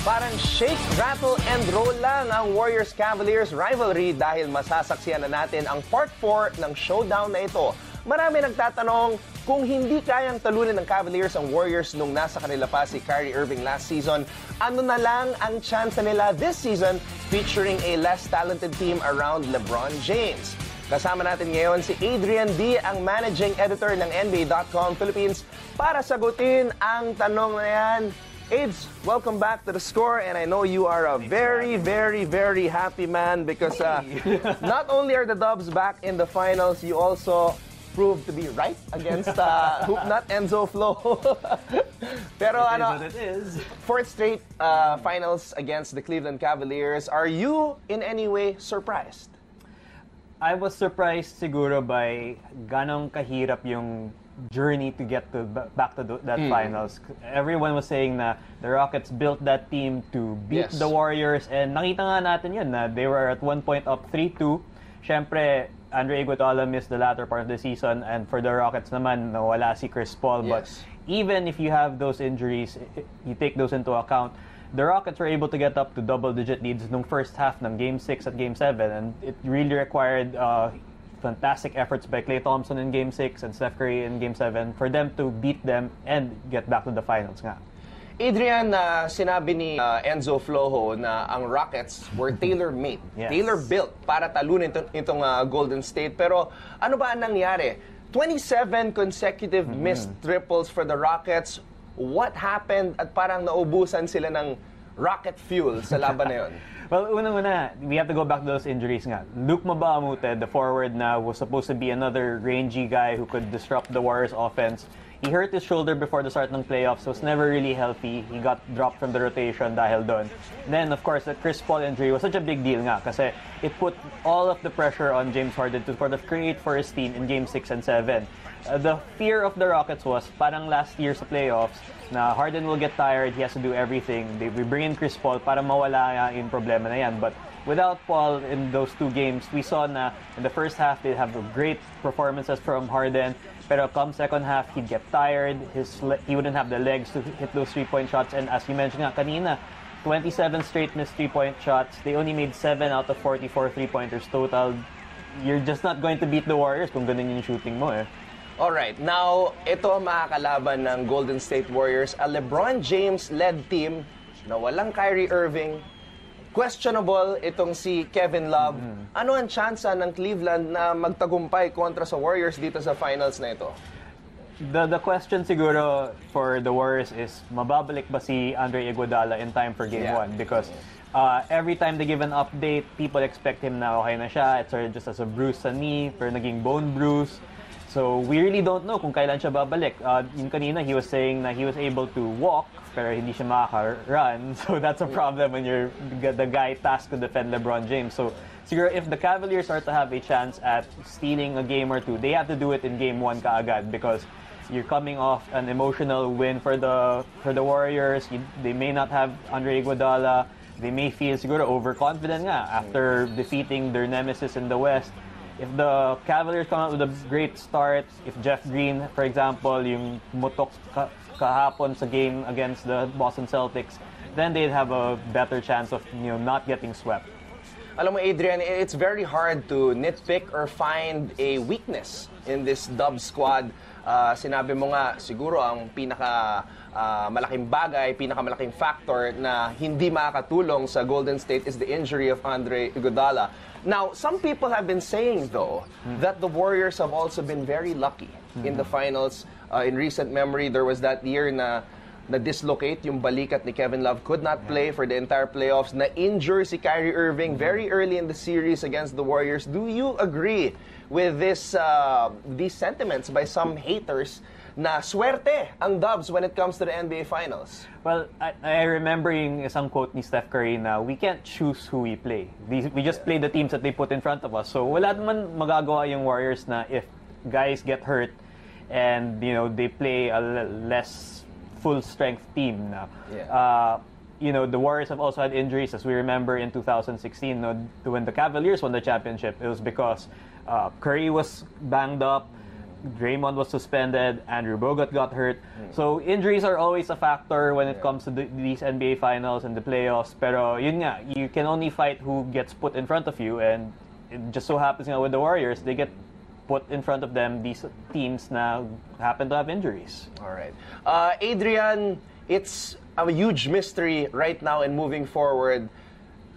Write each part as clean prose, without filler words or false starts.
Parang shake, rattle, and roll lang ang Warriors-Cavaliers rivalry dahil masasaksiyan na natin ang Part 4 ng showdown na ito. Marami nagtatanong kung hindi kayang talunin ng Cavaliers ang Warriors nung nasa kanila pa si Kyrie Irving last season, ano na lang ang chance nila this season featuring a less talented team around LeBron James? Kasama natin ngayon si Adrian Dy, ang managing editor ng NBA.com Philippines, para sagutin ang tanong na yan. Aids, welcome back to The Score, and I know you are a very happy man because not only are the Dubs back in the finals, you also proved to be right against Hoopnut Enzo Flo. Pero it is. Fourth straight finals against the Cleveland Cavaliers. Are you in any way surprised? I was surprised siguro by ganong kahirap yung journey to get back to that finals. Everyone was saying na the Rockets built that team to beat the Warriors, and nakita nga natin yun na they were at one point up 3-2. Syempre, Andre Iguodala missed the latter part of the season, and for the Rockets naman, nawala si Chris Paul. But even if you have those injuries, you take those into account, the Rockets were able to get up to double-digit leads nung first half ng Game 6 at Game 7, and it really required fantastic efforts by Klay Thompson in Game 6 and Steph Curry in Game 7 for them to beat them and get back to the finals nga. Adrian, sinabi ni Enzo Flojo na ang Rockets were tailor-made, tailor-built para talunin itong Golden State. Pero ano ba ang nangyari? 27 consecutive missed triples for the Rockets. What happened at parang naubusan sila ng rocket fuel sa laban na yun? Well, unang-una, we have to go back to those injuries nga. Luke Mbamute, the forward na was supposed to be another rangy guy who could disrupt the Warriors' offense. He hurt his shoulder before the start ng playoffs, was never really healthy. He got dropped from the rotation dahil doon. Then, of course, the Chris Paul injury was such a big deal nga kasi it put all of the pressure on James Harden to sort of create for his team in Game 6 and 7. The fear of the Rockets was parang last year sa playoffs na Harden will get tired, he has to do everything. We bring in Chris Paul para mawala yung problema na yan. But without Paul in those two games, we saw na in the first half they have great performances from Harden. Pero come second half, he'd get tired. He wouldn't have the legs to hit those three-point shots. And as you mentioned nga kanina, 27 straight missed three-point shots. They only made 7 out of 44 three-pointers total. You're just not going to beat the Warriors kung ganun yung shooting mo eh. Alright, now, ito ang makakalaban ng Golden State Warriors, a LeBron James-led team na walang Kyrie Irving. Questionable itong si Kevin Love. Ano ang tsansa ng Cleveland na magtagumpay kontra sa Warriors dito sa finals na ito? The question siguro for the Warriors is, mababalik ba si Andre Iguodala in time for Game 1? Because every time they give an update, people expect him na okay na siya. It's just as a bruise sa knee, pero naging bone bruise. So, we really don't know kung kailan siya babalik. Yung kanina, he was saying na he was able to walk, pero hindi siya makaka-run. So, that's a problem when you're the guy tasked to defend LeBron James. So, siguro, if the Cavaliers are to have a chance at stealing a game or two, they have to do it in Game 1 kaagad because you're coming off an emotional win for the Warriors. They may not have Andre Iguodala. They may feel siguro overconfident nga after defeating their nemesis in the West. If the Cavaliers come out with a great start, if Jeff Green, for example, yung mutok kahapon sa game against the Boston Celtics, then they'd have a better chance of not getting swept. Alam mo, Adrian, it's very hard to nitpick or find a weakness in this Dub squad. Sinabi mo nga, siguro ang malaking bagay, pinakamalaking factor na hindi makakatulong sa Golden State is the injury of Andre Iguodala. Now, some people have been saying, though, that the Warriors have also been very lucky in the finals. In recent memory, there was that year na dislocate yung balikat ni Kevin Love, could not play for the entire playoffs, na-injure si Kyrie Irving very early in the series against the Warriors. Do you agree with these sentiments by some haters na swerte ang Dubs when it comes to the NBA Finals? Well, I remember yung isang quote ni Steph Curry na we can't choose who we play. We just play the teams that they put in front of us. So wala naman magagawa yung Warriors na if guys get hurt and they play a less full-strength team na. The Warriors have also had injuries, as we remember in 2016 when the Cavaliers won the championship. It was because Curry was banged up, Draymond was suspended, Andrew Bogut got hurt. So injuries are always a factor when it comes to these NBA finals and the playoffs. Pero yun nga, you can only fight who gets put in front of you, and it just so happens with the Warriors, they get put in front of them these teams na happen to have injuries. All right. Adrian, it's a huge mystery right now and moving forward.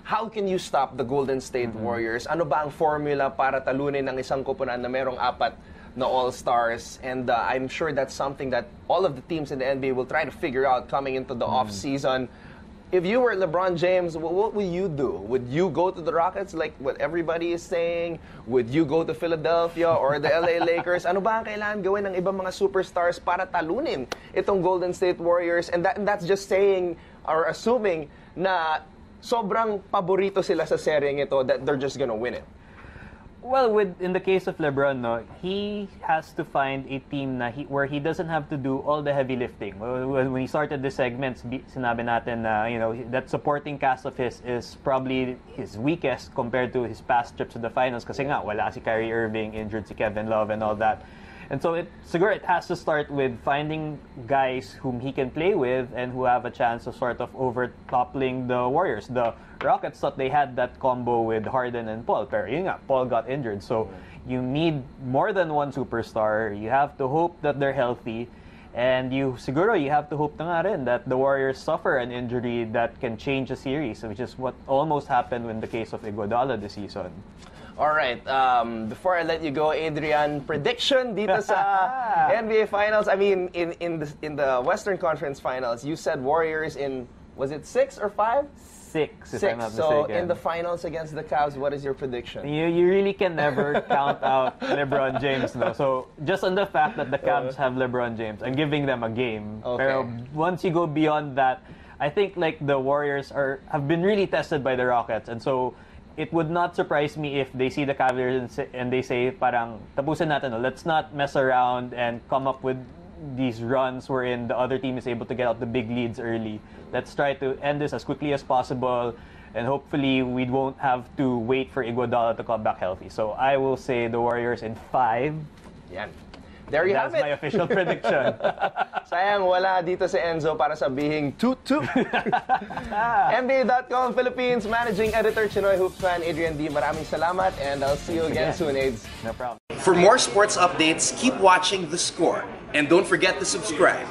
How can you stop the Golden State Warriors? Ano ba ang formula para talunin ng isang koponan na merong 4 na All-Stars? And I'm sure that's something that all of the teams in the NBA will try to figure out coming into the off-season. If you were LeBron James, what would you do? Would you go to the Rockets like what everybody is saying? Would you go to Philadelphia or the LA Lakers? Ano ba ang kailangan gawin ng ibang mga superstars para talunin itong Golden State Warriors? And that's just saying or assuming na sobrang paborito sila sa seryeng ito that they're just gonna win it. Well, in the case of LeBron, no, he has to find a team where he doesn't have to do all the heavy lifting. When he started the segments, sinabi natin na that supporting cast of his is probably his weakest compared to his past trips to the finals. Kasi nga wala si Kyrie Irving, injured si Kevin Love, and all that. And so siguro it has to start with finding guys whom he can play with and who have a chance of sort of over-toppling the Warriors. The Rockets thought they had that combo with Harden and Paul, pero yun nga, Paul got injured. So you need more than one superstar. You have to hope that they're healthy. And you have to hope na nga rin that the Warriors suffer an injury that can change a series, which is what almost happened in the case of Iguodala this season. All right. Before I let you go, Adrian, prediction dito sa NBA Finals. I mean, in the Western Conference Finals, you said Warriors in, was it 6 or 5? 6, if I'm not So mistaken. in the finals against the Cavs, what is your prediction? You really can never count out LeBron James, no? So just on the fact that the Cavs have LeBron James, I'm giving them a game. Okay. Pero once you go beyond that, I think like the Warriors have been really tested by the Rockets, and so it would not surprise me if they see the Cavaliers and they say, parang, tapusin natin, no? Let's not mess around and come up with these runs wherein the other team is able to get out the big leads early. Let's try to end this as quickly as possible, and hopefully we won't have to wait for Iguodala to come back healthy. So I will say the Warriors in 5. Yan. There you have it. That's my official prediction. Sayang wala dito si Enzo para sabihing 2-2. NBA.com Philippines Managing Editor Chinoy Hoops fan Adrian Dy. Maraming salamat, and I'll see you again soon, Aids. No problem. For more sports updates, keep watching The Score. And don't forget to subscribe.